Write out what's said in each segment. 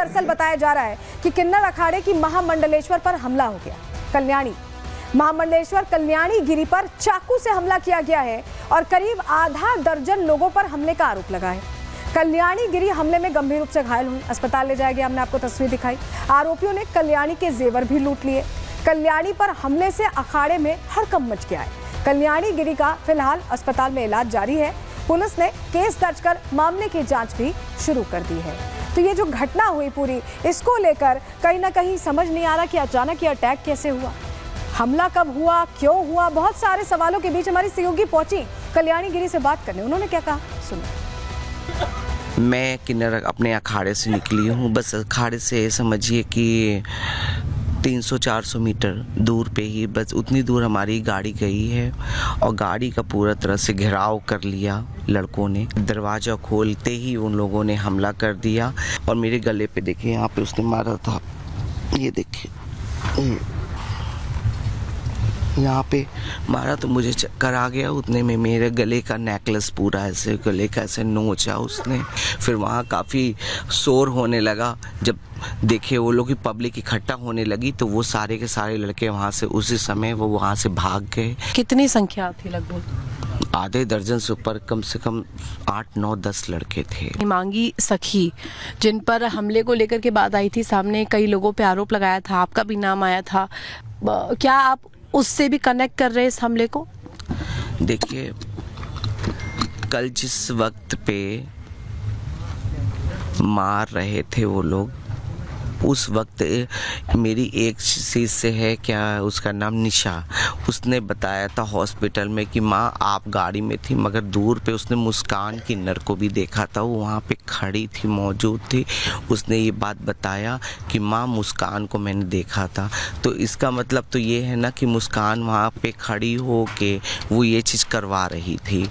दरअसल बताया जा रहा है कि किन्नर अखाड़े की महामंडलेश्वर पर हमला हो गया। कल्याणी महामंडलेश्वर कल्याणी गिरी पर चाकू से हमला किया गया है और करीब आधा दर्जन लोगों पर हमले का आरोप लगा है। कल्याणी गिरी हमले में गंभीर रूप से घायल हुई, अस्पताल ले जाया गया। हमने आपको तस्वीर दिखाई। आरोपियों ने कल्याणी के जेवर भी लूट लिए। कल्याणी पर हमले से अखाड़े में हड़कंप मच गया है। कल्याणी गिरी का फिलहाल अस्पताल में इलाज जारी है। पुलिस ने केस दर्ज कर मामले की जांच भी शुरू कर दी है। तो ये जो घटना हुई पूरी, इसको लेकर कहीं ना कहीं समझ नहीं आ रहा कि अचानक ये अटैक कैसे हुआ, हमला कब हुआ, क्यों हुआ। बहुत सारे सवालों के बीच हमारी सहयोगी पहुंची कल्याणी गिरी से बात करने। उन्होंने क्या कहा, सुनो। मैं किन्नर अपने अखाड़े से निकली हूँ। बस अखाड़े से समझिए कि 300-400 मीटर दूर पे ही, बस उतनी दूर हमारी गाड़ी गई है और गाड़ी का पूरा तरह से घेराव कर लिया लड़कों ने। दरवाज़ा खोलते ही उन लोगों ने हमला कर दिया और मेरे गले पे देखिए, यहाँ पे उसने मारा था, ये देखिए यहाँ पे मारा तो मुझे चक्कर आ गया। उतने में मेरे गले का नेकलेस पूरा ऐसे गले का ऐसे नोचा उसने। फिर वहाँ काफ़ी शोर होने लगा। जब देखे वो लोग की पब्लिक इकट्ठा होने लगी तो वो सारे के सारे लड़के वहाँ से उसी समय वो वहाँ से भाग गए। कितनी संख्या थी लगभग? आधे दर्जन से ऊपर, कम से कम 8-9-10 लड़के थे। हिमांगी सखी जिन पर हमले को लेकर के बात आई थी सामने, कई लोगों पे आरोप लगाया था, आपका भी नाम आया था, क्या आप उससे भी कनेक्ट कर रहे हैं इस हमले को? देखिए, कल जिस वक्त पे मार रहे थे वो लोग, उस वक्त मेरी एक चीज़ से है, क्या उसका नाम निशा, उसने बताया था हॉस्पिटल में कि माँ आप गाड़ी में थी, मगर दूर पे उसने मुस्कान किन्नर को भी देखा था, वो वहाँ पे खड़ी थी, मौजूद थी। उसने ये बात बताया कि माँ मुस्कान को मैंने देखा था। तो इसका मतलब तो ये है ना कि मुस्कान वहाँ पे खड़ी हो के वो ये चीज़ करवा रही थी।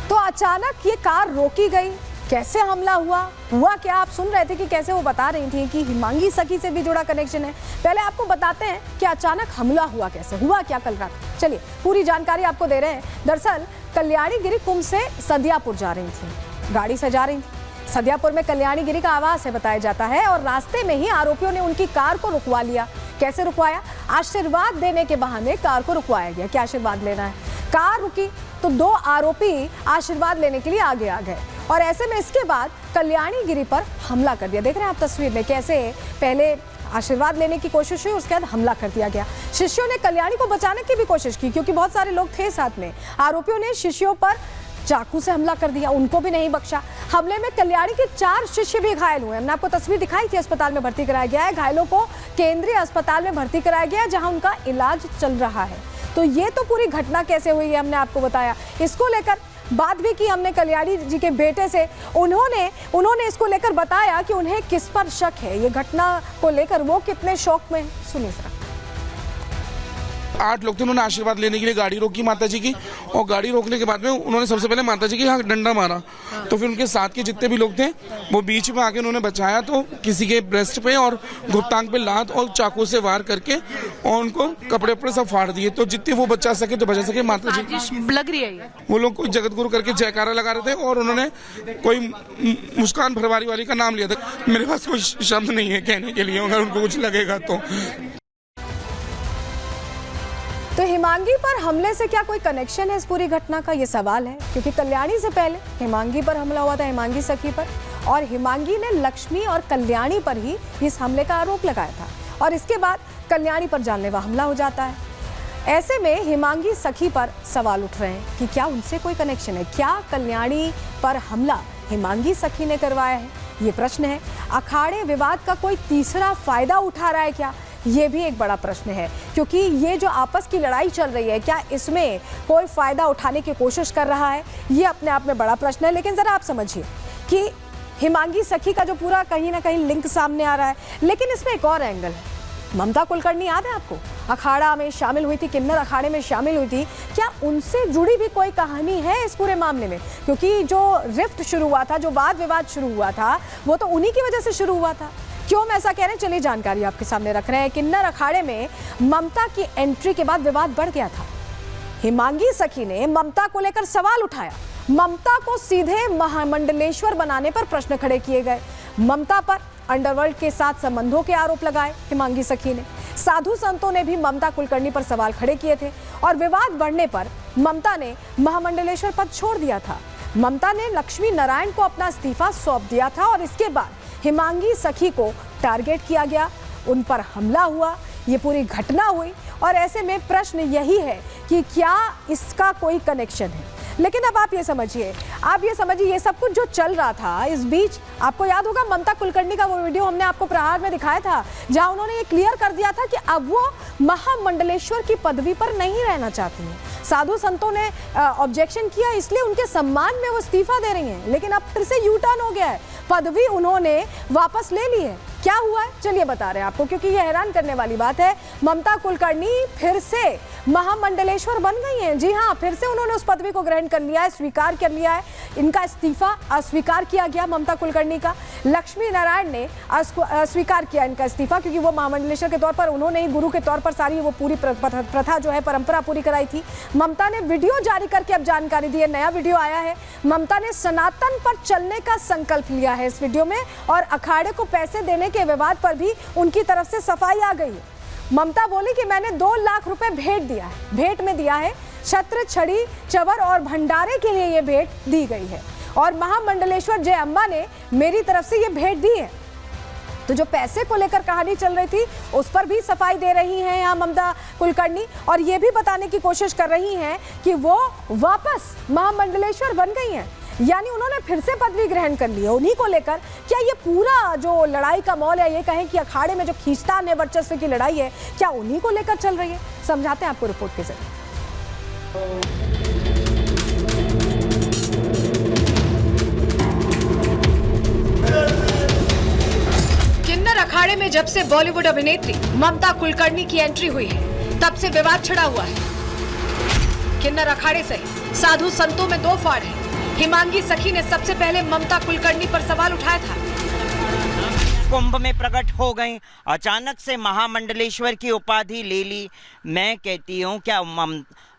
तो अचानक ये कार रोकी गई, कैसे हमला हुआ क्या? आप सुन रहे थे कि कैसे वो बता रही थी कि हिमांगी सखी से भी जुड़ा कनेक्शन है। पहले आपको बताते हैं कि अचानक हमला हुआ कैसे, हुआ क्या कल रात। चलिए पूरी जानकारी आपको दे रहे हैं। दरअसल कल्याणी गिरी कुंभ से सदियापुर जा रही थी, गाड़ी से जा रही थी। सदियापुर में कल्याणी गिरी का आवास है बताया जाता है और रास्ते में ही आरोपियों ने उनकी कार को रुकवा लिया। कैसे रुकवाया? आशीर्वाद देने के बहाने कार को रुकवाया गया। क्या आशीर्वाद लेना है? कार रुकी तो 2 आरोपी आशीर्वाद लेने के लिए आगे आ गए और ऐसे में इसके बाद कल्याणी गिरी पर हमला कर दिया। देख रहे हैं आप तस्वीर में कैसे पहले आशीर्वाद लेने की कोशिश हुई, उसके बाद हमला कर दिया गया। शिष्यों ने कल्याणी को बचाने की भी कोशिश की क्योंकि बहुत सारे लोग थे साथ में। आरोपियों ने शिष्यों पर चाकू से हमला कर दिया, उनको भी नहीं बख्शा। हमले में कल्याणी के 4 शिष्य भी घायल हुए। हमने आपको तस्वीर दिखाई थी, अस्पताल में भर्ती कराया गया है। घायलों को केंद्रीय अस्पताल में भर्ती कराया गया है जहां उनका इलाज चल रहा है। तो ये तो पूरी घटना कैसे हुई है हमने आपको बताया। इसको लेकर बात भी की हमने कल्याणी जी के बेटे से। उन्होंने इसको लेकर बताया कि उन्हें किस पर शक है, ये घटना को लेकर वो कितने शौक में। सुनिए जरा। 8 लोग थे, उन्होंने आशीर्वाद लेने के लिए गाड़ी रोकी माता जी की, और गाड़ी रोकने के बाद में उन्होंने सबसे पहले माता जी के यहाँ डंडा मारा। तो फिर उनके साथ के जितने भी लोग थे वो बीच में आके उन्होंने बचाया, तो किसी के ब्रेस्ट पे और घुटटांग पे लात और चाकू से वार करके और उनको कपड़े उपड़े सब फाड़ दिए। तो जितने वो बचा सके तो बचा सके। माता जी लग रही है वो लोग कोई जगत गुरु करके जयकारा लगा रहे थे और उन्होंने कोई मुस्कान भरवारी वाली का नाम लिया था। मेरे पास कोई शब्द नहीं है कहने के लिए, अगर उनको कुछ लगेगा तो हिमांगी पर हमले से क्या कोई कनेक्शन है इस पूरी घटना का, ये सवाल है। क्योंकि कल्याणी से पहले हिमांगी पर हमला हुआ था, हिमांगी सखी पर, और हिमांगी ने लक्ष्मी और कल्याणी पर ही इस हमले का आरोप लगाया था और इसके बाद कल्याणी पर जानलेवा हमला हो जाता है। ऐसे में हिमांगी सखी पर सवाल उठ रहे हैं कि क्या उनसे कोई कनेक्शन है, क्या कल्याणी पर हमला हिमांगी सखी ने करवाया है, ये प्रश्न है। अखाड़े विवाद का कोई तीसरा फायदा उठा रहा है क्या, ये भी एक बड़ा प्रश्न है। क्योंकि ये जो आपस की लड़ाई चल रही है, क्या इसमें कोई फायदा उठाने की कोशिश कर रहा है, ये अपने आप में बड़ा प्रश्न है। लेकिन जरा आप समझिए कि हिमांगी सखी का जो पूरा कहीं ना कहीं लिंक सामने आ रहा है, लेकिन इसमें एक और एंगल है। ममता कुलकर्णी याद है आपको, अखाड़ा में शामिल हुई थी, किन्नर अखाड़े में शामिल हुई थी। क्या उनसे जुड़ी भी कोई कहानी है इस पूरे मामले में? क्योंकि जो रिफ्ट शुरू हुआ था, जो वाद विवाद शुरू हुआ था, वो तो उन्हीं की वजह से शुरू हुआ था। क्यों मैं ऐसा कह रहे हैं, चलिए जानकारी आपके सामने रख रहे हैं। किन्नर अखाड़े में ममता की एंट्री के बाद विवाद बढ़ गया था। हिमांगी सखी ने ममता को लेकर सवाल उठाया, ममता को सीधे महामंडलेश्वर बनाने पर प्रश्न खड़े किए गए। ममता पर अंडरवर्ल्ड के साथ संबंधों के आरोप लगाए हिमांगी सखी ने। साधु संतों ने भी ममता कुलकर्णी पर सवाल खड़े किए थे और विवाद बढ़ने पर ममता ने महामंडलेश्वर पद छोड़ दिया था। ममता ने लक्ष्मी नारायण को अपना इस्तीफा सौंप दिया था और इसके बाद हिमांगी सखी को टारगेट किया गया, उन पर हमला हुआ, ये पूरी घटना हुई। और ऐसे में प्रश्न यही है कि क्या इसका कोई कनेक्शन है। लेकिन अब आप ये समझिए ये सब कुछ जो चल रहा था, इस बीच आपको याद होगा ममता कुलकर्णी का वो वीडियो हमने आपको प्रहार में दिखाया था, जहां उन्होंने ये क्लियर कर दिया था कि अब वो महामंडलेश्वर की पदवी पर नहीं रहना चाहती हैं। साधु संतों ने ऑब्जेक्शन किया, इसलिए उनके सम्मान में वो इस्तीफा दे रही हैं। लेकिन अब फिर से यू टर्न हो गया है, पदवी उन्होंने वापस ले ली है। क्या हुआ है चलिए बता रहे हैं आपको, क्योंकि ये हैरान करने वाली बात है। ममता कुलकर्णी फिर से महामंडलेश्वर बन गई हैं। जी हाँ, फिर से उन्होंने उस पदवी को ग्रहण कर लिया है, स्वीकार कर लिया है। इनका इस्तीफा अस्वीकार किया गया ममता कुलकर्णी का। लक्ष्मी नारायण ने अस्वीकार किया इनका इस्तीफा, क्योंकि वो महामंडलेश्वर के तौर पर उन्होंने ही गुरु के तौर पर सारी वो पूरी प्रथा जो है, परंपरा पूरी कराई थी। ममता ने वीडियो जारी करके अब जानकारी दी है, नया वीडियो आया है। ममता ने सनातन पर चलने का संकल्प लिया है इस वीडियो में, और अखाड़े को पैसे देने के विवाद पर भी उनकी तरफ से सफाई आ गई है। ममता बोली कि मैंने 2 लाख रुपए भेंट में दिया है। छत्र, छड़ी, चवर और भंडारे के लिए ये भेंट दी गई है और महामंडलेश्वर जय अम्बा ने मेरी तरफ से ये भेंट दी है। तो जो पैसे को लेकर कहानी चल रही थी उस पर भी सफाई दे रही हैं यहाँ ममता कुलकर्णी, और ये भी बताने की कोशिश कर रही हैं कि वो वापस महामंडलेश्वर बन गई हैं, यानी उन्होंने फिर से पदवी ग्रहण कर ली है। उन्हीं को लेकर क्या ये पूरा जो लड़ाई का मौल है, ये कहें कि अखाड़े में जो खींचतान है, वर्चस्व की लड़ाई है, क्या उन्हीं को लेकर चल रही है? समझाते हैं आपको रिपोर्ट के जरिए। किन्नर अखाड़े में जब से बॉलीवुड अभिनेत्री ममता कुलकर्णी की एंट्री हुई है, तब से विवाद छिड़ा हुआ है। किन्नर अखाड़े से साधु संतों में 2 फाड़ है। हिमांगी सखी ने सबसे पहले ममता कुलकर्णी पर सवाल उठाया था। कुंभ में प्रकट हो गई, अचानक से महामंडलेश्वर की उपाधि ले ली। मैं कहती हूँ क्या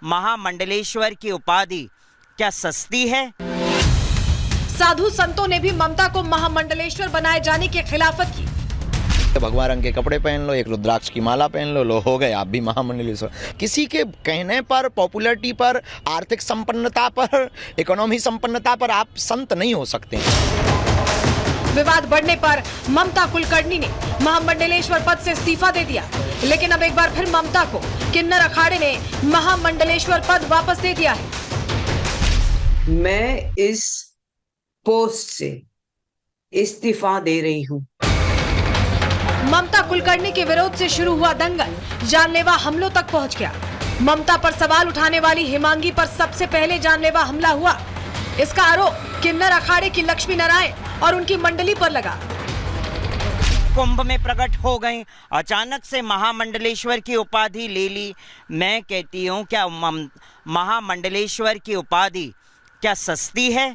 महामंडलेश्वर की उपाधि क्या सस्ती है? साधु संतों ने भी ममता को महामंडलेश्वर बनाए जाने की खिलाफत की। भगवा रंग के कपड़े पहन लो, एक रुद्राक्ष की माला पहन लो हो गए आप भी महामंडलेश्वर। किसी के कहने पर, पॉपुलैरिटी पर, आर्थिक संपन्नता पर, इकोनॉमी संपन्नता पर आप संत नहीं हो सकते। विवाद बढ़ने पर ममता कुलकर्णी ने महामंडलेश्वर पद से इस्तीफा दे दिया, लेकिन अब एक बार फिर ममता को किन्नर अखाड़े ने महामंडलेश्वर पद वापस दे दिया है। मैं इस पोस्ट से इस्तीफा दे रही हूँ। ममता कुलकर्णी के विरोध से शुरू हुआ दंगल जानलेवा हमलों तक पहुंच गया। ममता पर सवाल उठाने वाली हिमांगी पर सबसे पहले जानलेवा हमला हुआ। इसका आरोप किन्नर अखाड़े की लक्ष्मी नारायण और उनकी मंडली पर लगा। कुंभ में प्रकट हो गई, अचानक से महामंडलेश्वर की उपाधि ले ली। मैं कहती हूँ क्या महामंडलेश्वर की उपाधि क्या सस्ती है?